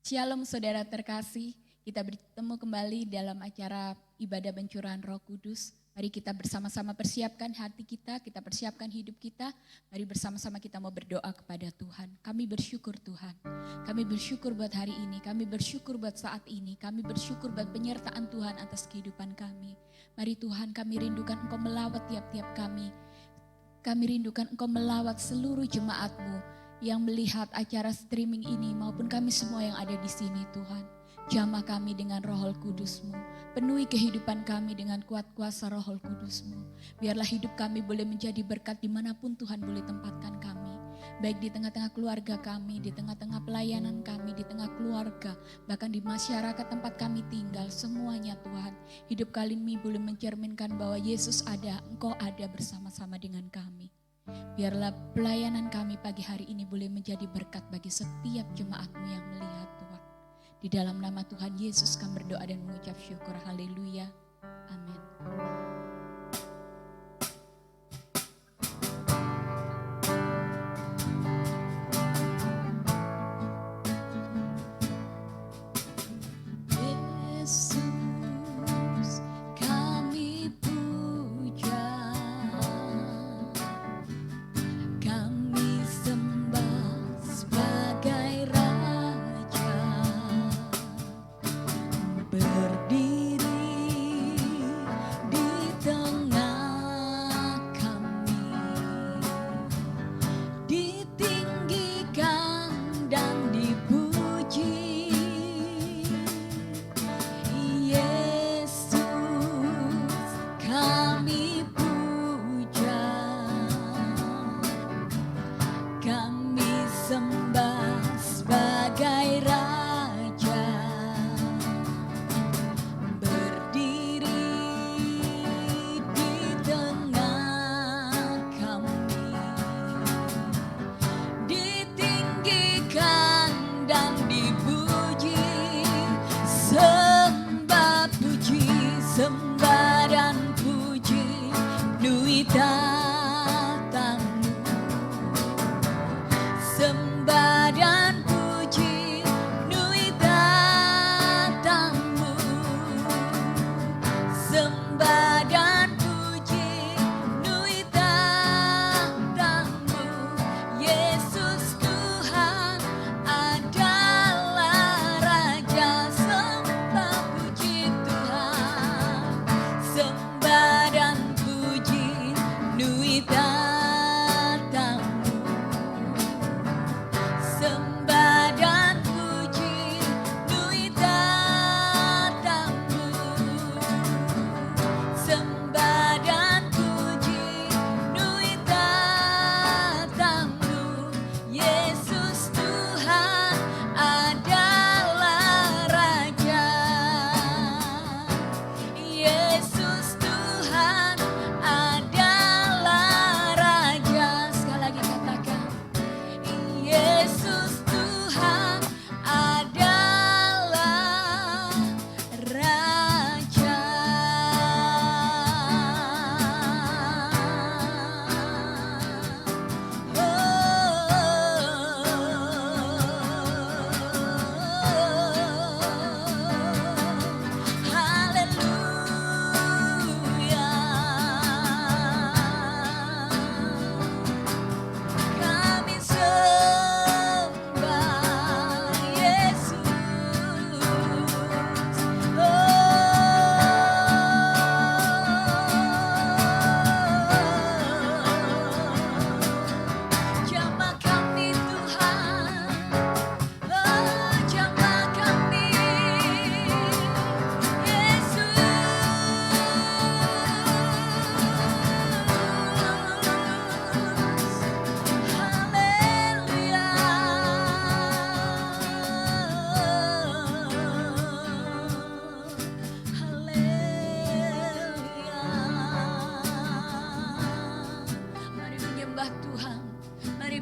Shalom saudara terkasih, kita bertemu kembali dalam acara ibadah pencurahan Roh Kudus. Mari kita bersama-sama persiapkan hati kita persiapkan hidup kita. Mari bersama-sama kita mau berdoa kepada Tuhan. Kami bersyukur Tuhan, kami bersyukur buat hari ini, kami bersyukur buat saat ini, kami bersyukur buat penyertaan Tuhan atas kehidupan kami. Mari Tuhan, kami rindukan Engkau melawat tiap-tiap kami. Kami rindukan Engkau melawat seluruh jemaat-Mu yang melihat acara streaming ini maupun kami semua yang ada di sini Tuhan. Jamah kami dengan Roh Kudus-Mu. Penuhi kehidupan kami dengan kuat kuasa Roh Kudus-Mu. Biarlah hidup kami boleh menjadi berkat dimanapun Tuhan boleh tempatkan kami. Baik di tengah-tengah keluarga kami, di tengah-tengah pelayanan kami, di tengah keluarga, bahkan di masyarakat tempat kami tinggal, semuanya Tuhan. Hidup kami boleh mencerminkan bahwa Yesus ada, Engkau ada bersama-sama dengan kami. Biarlah pelayanan kami pagi hari ini boleh menjadi berkat bagi setiap jemaat-Mu yang melihat Tuhan. Di dalam nama Tuhan Yesus kami berdoa dan mengucap syukur. Haleluya. Amin.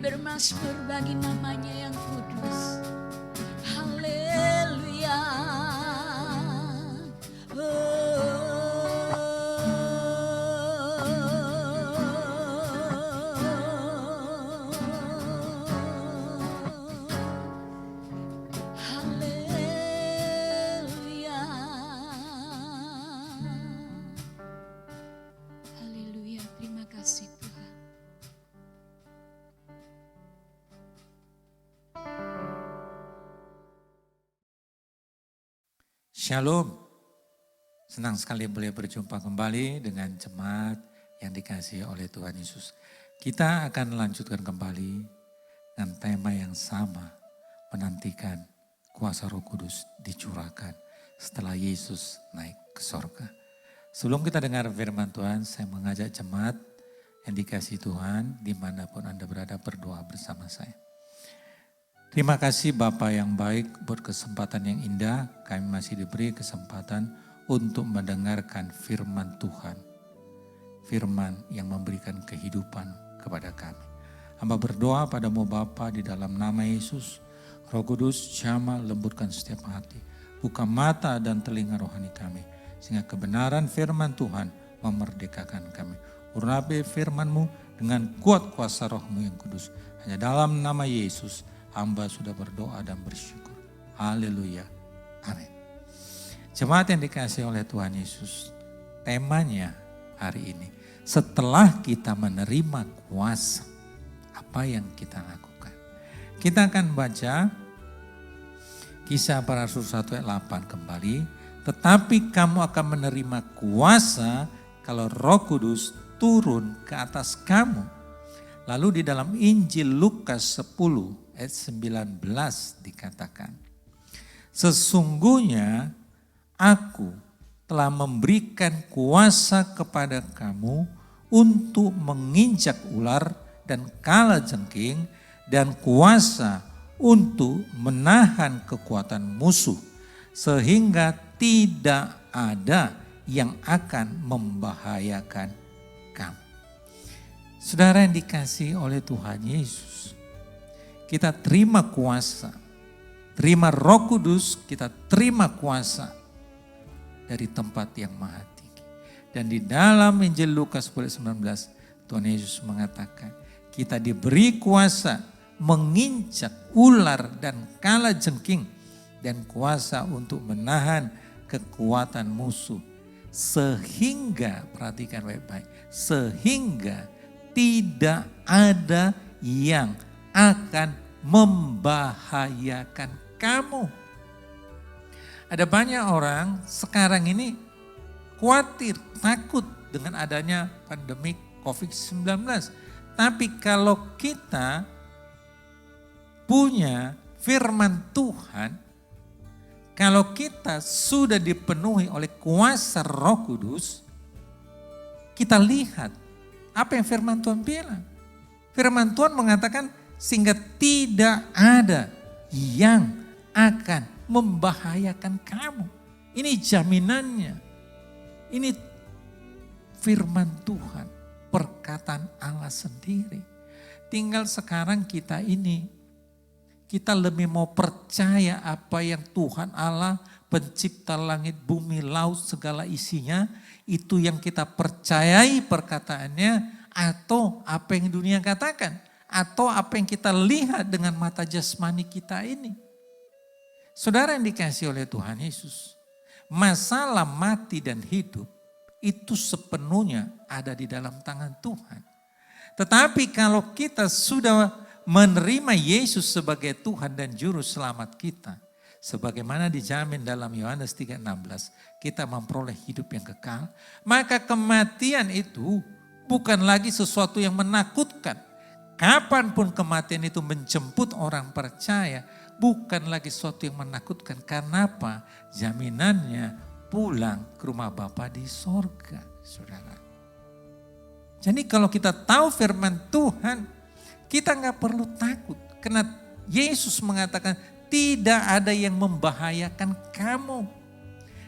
Bermasmur bagi namanya yang kudus. Haleluya. Haleluya. Shalom. Senang sekali boleh berjumpa kembali dengan jemaat yang dikasihi oleh Tuhan Yesus. Kita akan lanjutkan kembali dengan tema yang sama, menantikan kuasa Roh Kudus dicurahkan setelah Yesus naik ke sorga. Sebelum kita dengar firman Tuhan, saya mengajak jemaat yang dikasihi Tuhan, dimanapun Anda berada, berdoa bersama saya. Terima kasih Bapa yang baik buat kesempatan yang indah. Kami masih diberi kesempatan untuk mendengarkan firman Tuhan. Firman yang memberikan kehidupan kepada kami. Hamba berdoa padamu Bapa di dalam nama Yesus. Roh Kudus jamah lembutkan setiap hati. Buka mata dan telinga rohani kami. Sehingga kebenaran firman Tuhan memerdekakan kami. Urapi firman-Mu dengan kuat kuasa Roh-Mu yang kudus. Hanya dalam nama Yesus hamba sudah berdoa dan bersyukur. Haleluya. Amin. Jemaat yang dikasihi oleh Tuhan Yesus, temanya hari ini, setelah kita menerima kuasa, apa yang kita lakukan? Kita akan baca Kisah Para Rasul 1 ayat 8 kembali. Tetapi kamu akan menerima kuasa kalau Roh Kudus turun ke atas kamu. Lalu di dalam Injil Lukas 10 ayat 19 dikatakan, sesungguhnya aku telah memberikan kuasa kepada kamu untuk menginjak ular dan kalajengking dan kuasa untuk menahan kekuatan musuh sehingga tidak ada yang akan membahayakan kamu. Saudara yang dikasihi oleh Tuhan Yesus, kita terima kuasa, terima Roh Kudus, kita terima kuasa dari tempat yang maha tinggi. Dan di dalam Injil Lukas 10:19, Tuhan Yesus mengatakan, kita diberi kuasa menginjak ular dan kalajengking dan kuasa untuk menahan kekuatan musuh. Sehingga, perhatikan baik-baik, sehingga tidak ada yang akan membahayakan kamu. Ada banyak orang sekarang ini khawatir, takut dengan adanya pandemi COVID-19. Tapi kalau kita punya firman Tuhan, kalau kita sudah dipenuhi oleh kuasa Roh Kudus, kita lihat apa yang firman Tuhan bilang. Firman Tuhan mengatakan, sehingga tidak ada yang akan membahayakan kamu. Ini jaminannya. Ini firman Tuhan, perkataan Allah sendiri. Tinggal sekarang kita lebih mau percaya apa yang Tuhan Allah, pencipta langit, bumi, laut, segala isinya, itu yang kita percayai perkataannya, atau apa yang dunia katakan. Atau apa yang kita lihat dengan mata jasmani kita ini. Saudara yang dikasihi oleh Tuhan Yesus, masalah mati dan hidup itu sepenuhnya ada di dalam tangan Tuhan. Tetapi kalau kita sudah menerima Yesus sebagai Tuhan dan Juru Selamat kita, sebagaimana dijamin dalam Yohanes 3:16, kita memperoleh hidup yang kekal, maka kematian itu bukan lagi sesuatu yang menakutkan. Kapanpun kematian itu menjemput orang percaya, bukan lagi sesuatu yang menakutkan. Karena apa? Jaminannya pulang ke rumah Bapa di sorga, saudara. Jadi kalau kita tahu firman Tuhan, kita nggak perlu takut. Karena Yesus mengatakan tidak ada yang membahayakan kamu.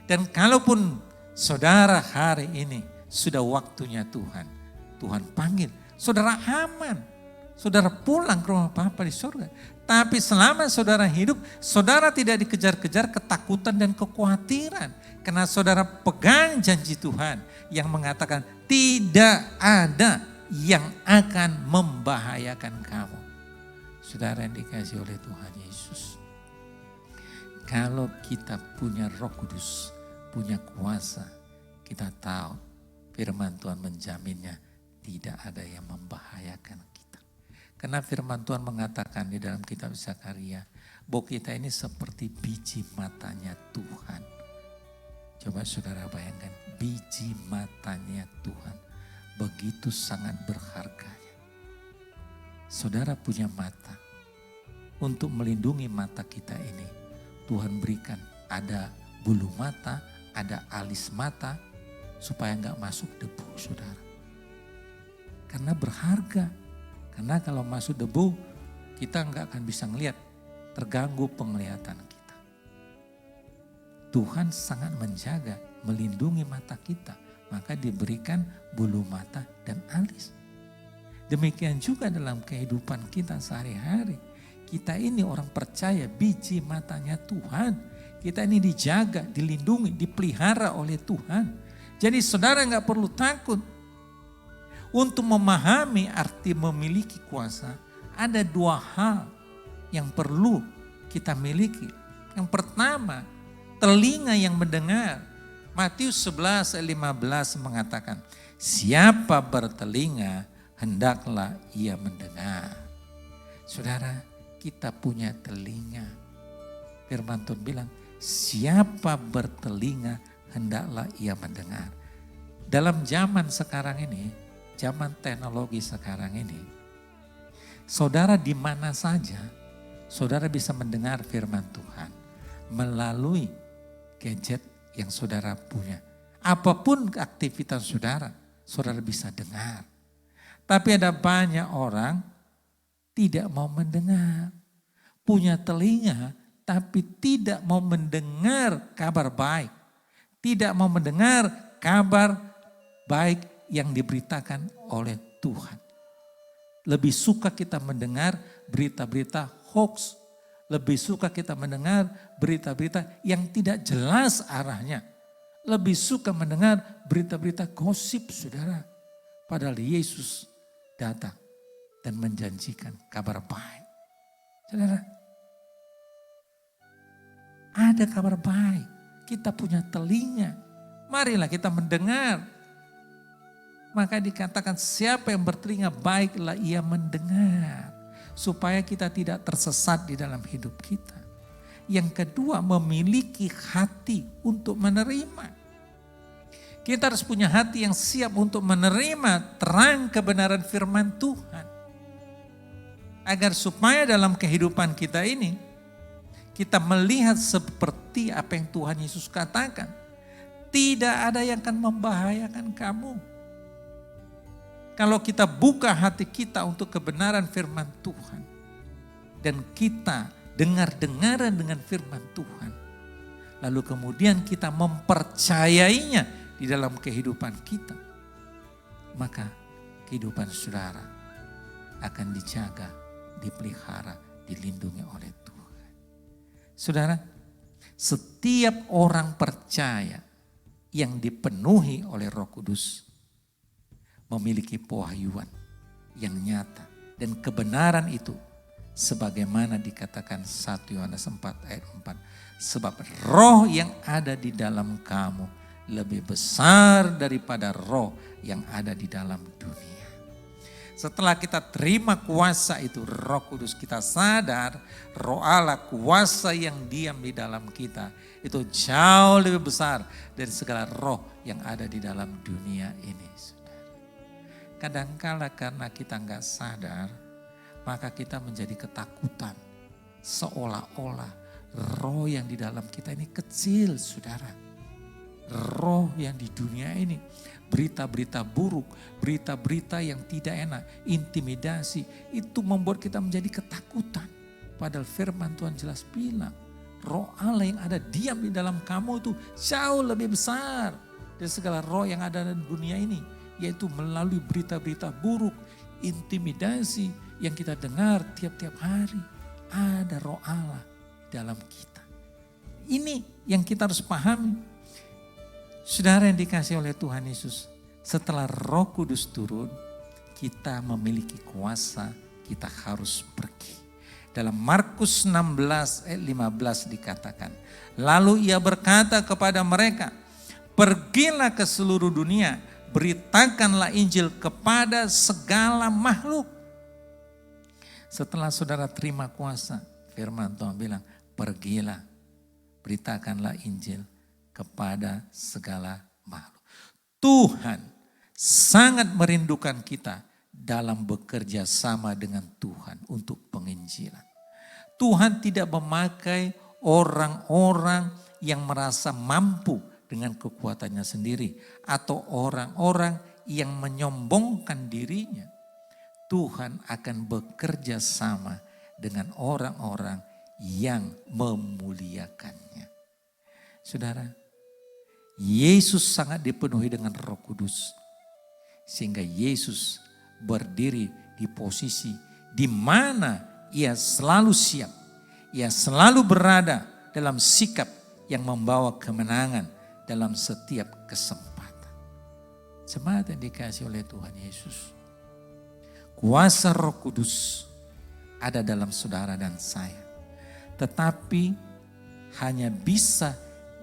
Dan kalaupun saudara hari ini sudah waktunya Tuhan panggil, saudara aman. Saudara pulang ke rumah Bapa di surga. Tapi selama saudara hidup, saudara tidak dikejar-kejar ketakutan dan kekhawatiran. Karena saudara pegang janji Tuhan yang mengatakan tidak ada yang akan membahayakan kamu. Saudara yang dikasihi oleh Tuhan Yesus. Kalau kita punya Roh Kudus, punya kuasa, kita tahu firman Tuhan menjaminnya tidak ada yang membahayakan kita. Karena firman Tuhan mengatakan di dalam kitab Zakaria, bahwa kita ini seperti biji matanya Tuhan Coba saudara bayangkan, biji matanya Tuhan begitu sangat berharganya. Saudara punya mata, untuk melindungi mata kita ini Tuhan berikan ada bulu mata, ada alis mata supaya enggak masuk debu saudara. Karena berharga, karena kalau masuk debu kita enggak akan bisa ngelihat, terganggu penglihatan kita. Tuhan sangat menjaga, melindungi mata kita, maka diberikan bulu mata dan alis. Demikian juga dalam kehidupan kita sehari-hari. Kita ini orang percaya, biji matanya Tuhan. Kita ini dijaga, dilindungi, dipelihara oleh Tuhan. Jadi saudara nggak perlu takut. Untuk memahami arti memiliki kuasa, ada dua hal yang perlu kita miliki. Yang pertama, telinga yang mendengar. Matius 11 ayat 15 mengatakan, siapa bertelinga hendaklah ia mendengar. Saudara, kita punya telinga. Firman Tuhan bilang, siapa bertelinga hendaklah ia mendengar. Dalam zaman sekarang ini, zaman teknologi sekarang ini, saudara di mana saja, saudara bisa mendengar firman Tuhan melalui gadget yang saudara punya. Apapun aktivitas saudara, saudara bisa dengar. Tapi ada banyak orang tidak mau mendengar. Punya telinga tapi tidak mau mendengar kabar baik. Tidak mau mendengar kabar baik yang diberitakan oleh Tuhan. Lebih suka kita mendengar berita-berita hoax. Lebih suka kita mendengar berita-berita yang tidak jelas arahnya. Lebih suka mendengar berita-berita gosip saudara. Padahal Yesus datang dan menjanjikan kabar baik. Saudara, ada kabar baik. Kita punya telinga. Marilah kita mendengar. Maka dikatakan siapa yang bertelinga baiklah ia mendengar. Supaya kita tidak tersesat di dalam hidup kita. Yang kedua, memiliki hati untuk menerima. Kita harus punya hati yang siap untuk menerima terang kebenaran firman Tuhan. Agar supaya dalam kehidupan kita ini, kita melihat seperti apa yang Tuhan Yesus katakan. Tidak ada yang akan membahayakan kamu. Kalau kita buka hati kita untuk kebenaran firman Tuhan. Dan kita dengar-dengaran dengan firman Tuhan. Lalu kemudian kita mempercayainya di dalam kehidupan kita. Maka kehidupan saudara akan dijaga, dipelihara, dilindungi oleh Tuhan. Saudara, setiap orang percaya yang dipenuhi oleh Roh Kudus memiliki pewahyuan yang nyata dan kebenaran itu sebagaimana dikatakan 1 Yohanes 4 ayat 4. Sebab roh yang ada di dalam kamu lebih besar daripada roh yang ada di dalam dunia. Setelah kita terima kuasa itu, Roh Kudus, kita sadar Roh Allah, kuasa yang diam di dalam kita itu jauh lebih besar dari segala roh yang ada di dalam dunia ini. Kadangkala karena kita nggak sadar, maka kita menjadi ketakutan. Seolah-olah roh yang di dalam kita ini kecil, saudara. Roh yang di dunia ini, berita-berita buruk, berita-berita yang tidak enak, intimidasi, itu membuat kita menjadi ketakutan. Padahal firman Tuhan jelas bilang, roh Allah yang ada diam di dalam kamu itu jauh lebih besar dari segala roh yang ada di dunia ini. Yaitu melalui berita-berita buruk, intimidasi yang kita dengar tiap-tiap hari. Ada roh Allah dalam kita. Ini yang kita harus pahami. Saudara yang dikasih oleh Tuhan Yesus, setelah Roh Kudus turun, kita memiliki kuasa, kita harus pergi. Dalam Markus 16 ayat 15 dikatakan, lalu ia berkata kepada mereka, pergilah ke seluruh dunia, beritakanlah Injil kepada segala makhluk. Setelah saudara terima kuasa, firman Tuhan bilang, pergilah, beritakanlah Injil kepada segala makhluk. Tuhan sangat merindukan kita dalam bekerja sama dengan Tuhan untuk penginjilan. Tuhan tidak memakai orang-orang yang merasa mampu dengan kekuatannya sendiri atau orang-orang yang menyombongkan dirinya. Tuhan akan bekerja sama dengan orang-orang yang memuliakannya. Saudara, Yesus sangat dipenuhi dengan Roh Kudus. Sehingga Yesus berdiri di posisi di mana ia selalu siap. Ia selalu berada dalam sikap yang membawa kemenangan dalam setiap kesempatan. Jemaat yang dikasihi oleh Tuhan Yesus. Kuasa Roh Kudus ada dalam saudara dan saya. Tetapi hanya bisa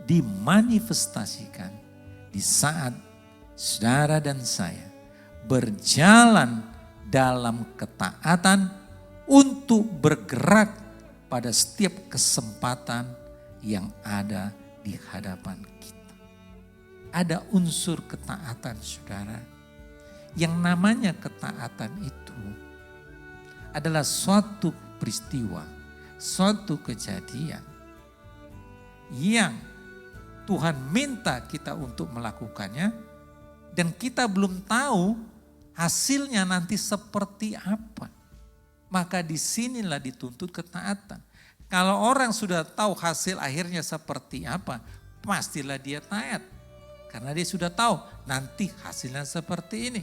dimanifestasikan di saat saudara dan saya berjalan dalam ketaatan untuk bergerak pada setiap kesempatan yang ada di hadapan kita. Ada unsur ketaatan, saudara. Yang namanya ketaatan itu adalah suatu peristiwa, suatu kejadian yang Tuhan minta kita untuk melakukannya dan kita belum tahu hasilnya nanti seperti apa. Maka disinilah dituntut ketaatan. Kalau orang sudah tahu hasil akhirnya seperti apa, pastilah dia taat. Karena dia sudah tahu nanti hasilnya seperti ini.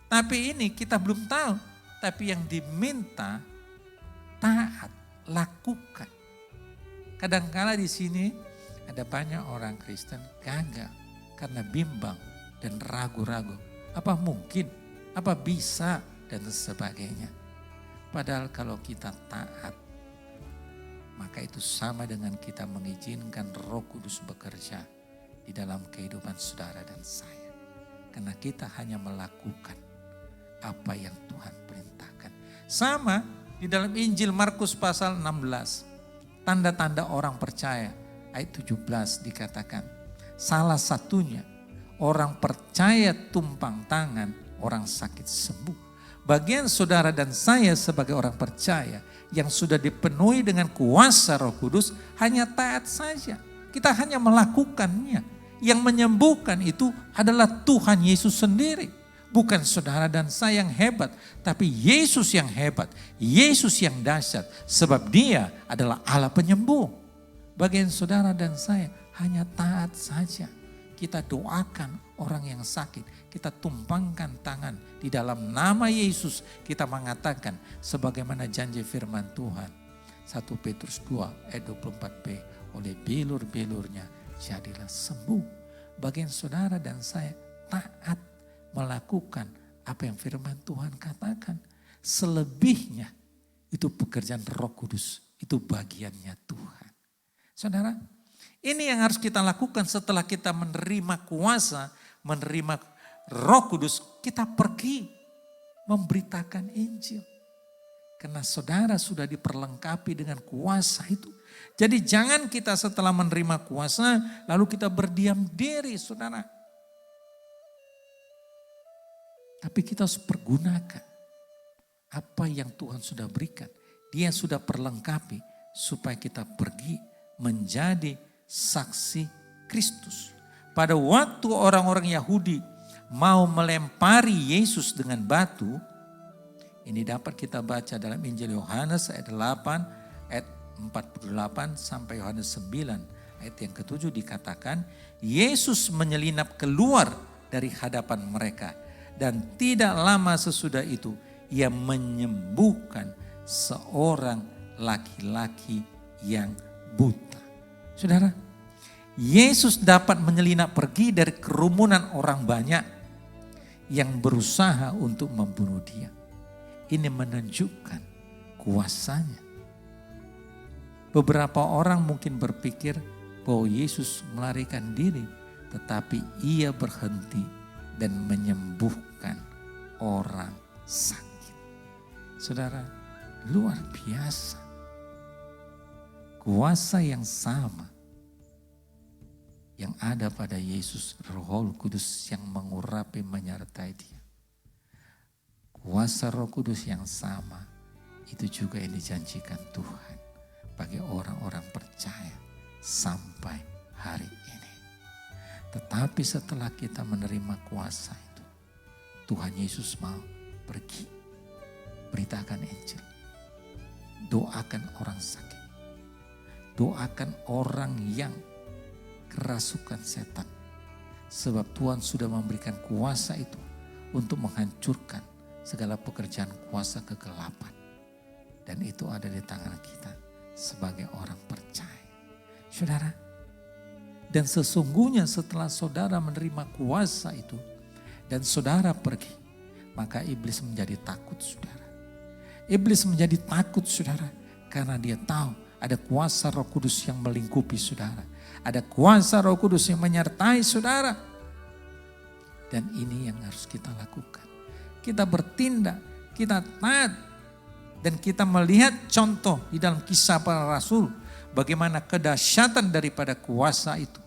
Tapi ini kita belum tahu. Tapi yang diminta taat, lakukan. Kadangkala di sini ada banyak orang Kristen gagal karena bimbang dan ragu-ragu. Apa mungkin? Apa bisa? Dan sebagainya. Padahal kalau kita taat, maka itu sama dengan kita mengizinkan Roh Kudus bekerja di dalam kehidupan saudara dan saya. Karena kita hanya melakukan apa yang Tuhan perintahkan. Sama di dalam Injil Markus pasal 16. Tanda-tanda orang percaya. Ayat 17 dikatakan. Salah satunya orang percaya tumpang tangan, orang sakit sembuh. Bagian saudara dan saya sebagai orang percaya yang sudah dipenuhi dengan kuasa Roh Kudus hanya taat saja. Kita hanya melakukannya. Yang menyembuhkan itu adalah Tuhan Yesus sendiri. Bukan saudara dan saya yang hebat, tapi Yesus yang hebat. Yesus yang dahsyat sebab Dia adalah Allah penyembuh. Bagian saudara dan saya hanya taat saja. Kita doakan orang yang sakit. Kita tumpangkan tangan di dalam nama Yesus. Kita mengatakan sebagaimana janji firman Tuhan. 1 Petrus 2 ayat 24b. Oleh bilur-bilurnya jadilah sembuh. Bagian saudara dan saya taat melakukan apa yang firman Tuhan katakan. Selebihnya itu pekerjaan Roh Kudus. Itu bagiannya Tuhan. Saudara, ini yang harus kita lakukan setelah kita menerima kuasa, menerima Roh Kudus, kita pergi memberitakan Injil. Karena saudara sudah diperlengkapi dengan kuasa itu. Jadi jangan kita setelah menerima kuasa, lalu kita berdiam diri, saudara. Tapi kita harus pergunakan apa yang Tuhan sudah berikan. Dia sudah perlengkapi supaya kita pergi menjadi saksi Kristus. Pada waktu orang-orang Yahudi mau melempari Yesus dengan batu, ini dapat kita baca dalam Injil Yohanes ayat 8, ayat 48 sampai Yohanes 9, ayat yang ke-7 dikatakan, Yesus menyelinap keluar dari hadapan mereka dan tidak lama sesudah itu ia menyembuhkan seorang laki-laki yang buta. Saudara, Yesus dapat menyelinap pergi dari kerumunan orang banyak yang berusaha untuk membunuh dia. Ini menunjukkan kuasanya. Beberapa orang mungkin berpikir bahwa Yesus melarikan diri, tetapi ia berhenti dan menyembuhkan orang sakit. Saudara, luar biasa. Kuasa yang sama yang ada pada Yesus, Roh Kudus yang mengurapi menyertai dia. Kuasa Roh Kudus yang sama itu juga yang dijanjikan Tuhan bagi orang-orang percaya sampai hari ini. Tetapi setelah kita menerima kuasa itu, Tuhan Yesus mau pergi, beritakan Injil, doakan orang sakit, doakan orang yang kerasukan setan. Sebab Tuhan sudah memberikan kuasa itu untuk menghancurkan segala pekerjaan kuasa kegelapan. Dan itu ada di tangan kita sebagai orang percaya. Saudara, dan sesungguhnya setelah saudara menerima kuasa itu dan saudara pergi, maka iblis menjadi takut saudara. Iblis menjadi takut saudara karena dia tahu ada kuasa Roh Kudus yang melingkupi saudara. Ada kuasa Roh Kudus yang menyertai saudara. Dan ini yang harus kita lakukan. Kita bertindak, kita taat. Dan kita melihat contoh di dalam kisah para rasul. Bagaimana kedahsyatan daripada kuasa itu.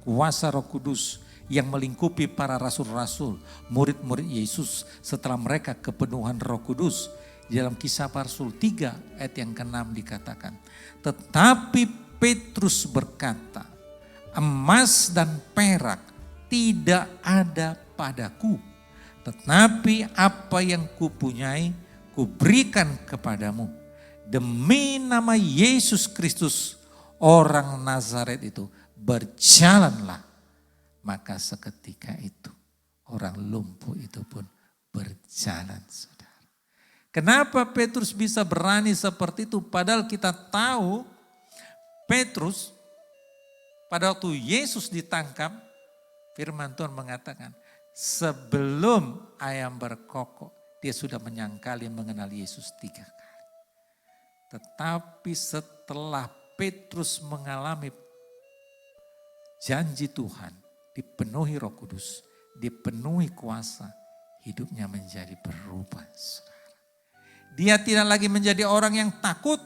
Kuasa Roh Kudus yang melingkupi para rasul-rasul. Murid-murid Yesus setelah mereka kepenuhan Roh Kudus. Di dalam kisah para rasul 3 ayat yang ke-6 dikatakan. Tetapi Petrus berkata, emas dan perak tidak ada padaku. Tetapi apa yang kupunyai, kuberikan kepadamu. Demi nama Yesus Kristus, orang Nazaret itu, berjalanlah. Maka seketika itu, orang lumpuh itu pun berjalan, saudara. Kenapa Petrus bisa berani seperti itu? Padahal kita tahu Petrus pada waktu Yesus ditangkap, firman Tuhan mengatakan, sebelum ayam berkokok, dia sudah menyangkali mengenal Yesus 3 kali. Tetapi setelah Petrus mengalami janji Tuhan, dipenuhi Roh Kudus, dipenuhi kuasa, hidupnya menjadi berubah. Dia tidak lagi menjadi orang yang takut,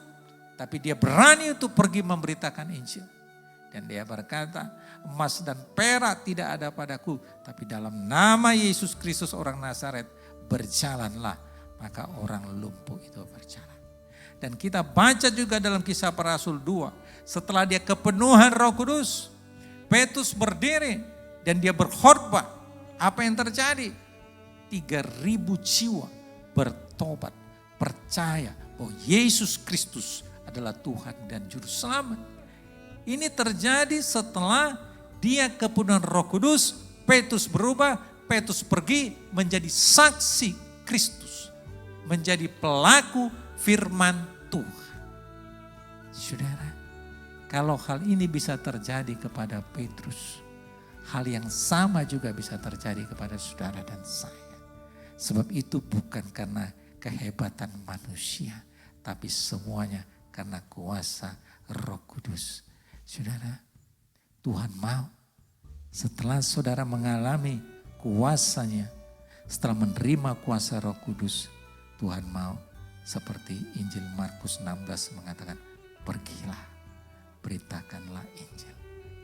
tapi dia berani untuk pergi memberitakan Injil. Dan dia berkata, emas dan perak tidak ada padaku, tapi dalam nama Yesus Kristus orang Nazaret, berjalanlah. Maka orang lumpuh itu berjalan. Dan kita baca juga dalam kisah para rasul 2, setelah dia kepenuhan Roh Kudus, Petrus berdiri dan dia berkhotbah. Apa yang terjadi? 3.000 jiwa bertobat, percaya bahwa Yesus Kristus adalah Tuhan dan Juru Selamat. Ini terjadi setelah dia kepenuhan Roh Kudus, Petrus berubah, Petrus pergi menjadi saksi Kristus, menjadi pelaku firman Tuhan. Saudara, kalau hal ini bisa terjadi kepada Petrus, hal yang sama juga bisa terjadi kepada saudara dan saya. Sebab itu bukan karena kehebatan manusia, tapi semuanya karena kuasa Roh Kudus. Saudara, Tuhan mau setelah saudara mengalami kuasanya, setelah menerima kuasa Roh Kudus, Tuhan mau seperti Injil Markus 16 mengatakan, pergilah, beritakanlah Injil,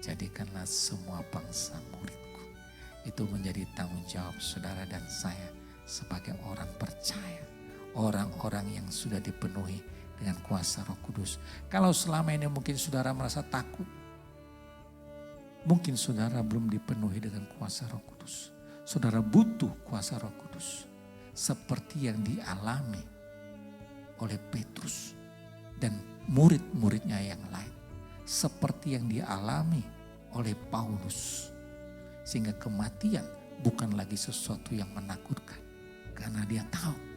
jadikanlah semua bangsa muridku. Itu menjadi tanggung jawab saudara dan saya sebagai orang percaya. Orang-orang yang sudah dipenuhi dengan kuasa Roh Kudus. Kalau selama ini mungkin saudara merasa takut, mungkin saudara belum dipenuhi dengan kuasa Roh Kudus. Saudara butuh kuasa Roh Kudus. Seperti yang dialami oleh Petrus dan murid-muridnya yang lain. Seperti yang dialami oleh Paulus. Sehingga kematian bukan lagi sesuatu yang menakutkan. Karena dia tahu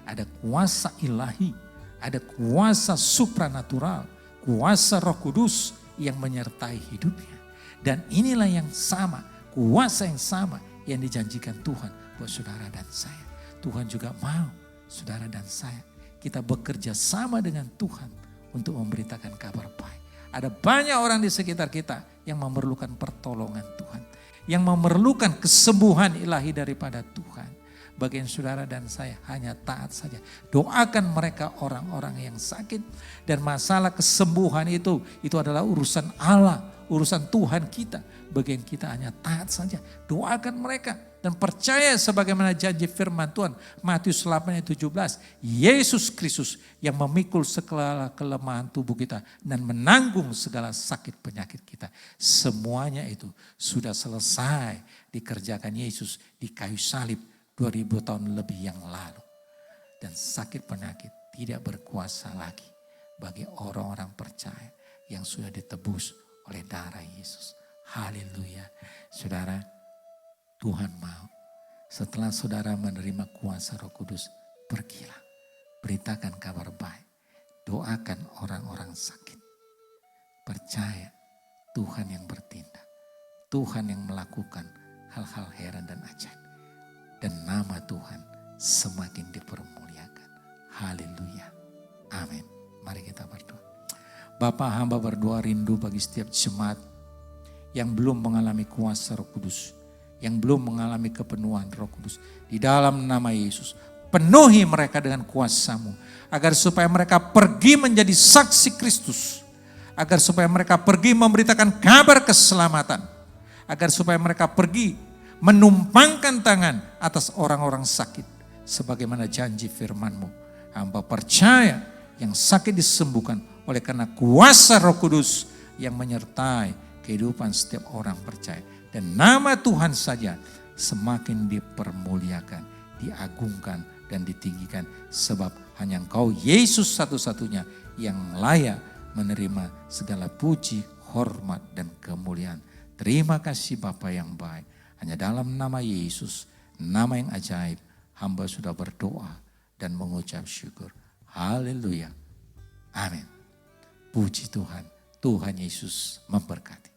ada kuasa ilahi, ada kuasa supranatural, kuasa Roh Kudus yang menyertai hidupnya. Dan inilah yang sama, kuasa yang sama yang dijanjikan Tuhan buat saudara dan saya. Tuhan juga mau saudara dan saya, kita bekerja sama dengan Tuhan untuk memberitakan kabar baik. Ada banyak orang di sekitar kita yang memerlukan pertolongan Tuhan, yang memerlukan kesembuhan ilahi daripada Tuhan. Bagian saudara dan saya hanya taat saja. Doakan mereka orang-orang yang sakit. Dan masalah kesembuhan itu adalah urusan Allah, urusan Tuhan kita. Bagian kita hanya taat saja. Doakan mereka. Dan percaya sebagaimana janji firman Tuhan. Matius 8:17. Yesus Kristus yang memikul segala kelemahan tubuh kita. Dan menanggung segala sakit penyakit kita. Semuanya itu sudah selesai dikerjakan Yesus di kayu salib 2000 tahun lebih yang lalu. Dan sakit penyakit tidak berkuasa lagi bagi orang-orang percaya yang sudah ditebus oleh darah Yesus. Haleluya. Saudara, Tuhan mau setelah saudara menerima kuasa Roh Kudus, pergilah, beritakan kabar baik, doakan orang-orang sakit. Percaya Tuhan yang bertindak, Tuhan yang melakukan hal-hal heran dan ajaib. Dan nama Tuhan semakin dipermuliakan. Haleluya. Amin. Mari kita berdoa. Bapa, hamba berdoa rindu bagi setiap jemaat yang belum mengalami kuasa Roh Kudus, yang belum mengalami kepenuhan Roh Kudus. Di dalam nama Yesus, penuhi mereka dengan kuasa-Mu, agar supaya mereka pergi menjadi saksi Kristus, agar supaya mereka pergi memberitakan kabar keselamatan, agar supaya mereka pergi menumpangkan tangan atas orang-orang sakit, sebagaimana janji firman-Mu. Hamba percaya yang sakit disembuhkan oleh karena kuasa Roh Kudus yang menyertai kehidupan setiap orang percaya. Dan nama Tuhan saja semakin dipermuliakan, diagungkan dan ditinggikan. Sebab hanya Engkau Yesus satu-satunya yang layak menerima segala puji, hormat dan kemuliaan. Terima kasih Bapa yang baik. Hanya dalam nama Yesus, nama yang ajaib, hamba sudah berdoa dan mengucap syukur. Haleluya. Amin. Puji Tuhan. Tuhan Yesus memberkati.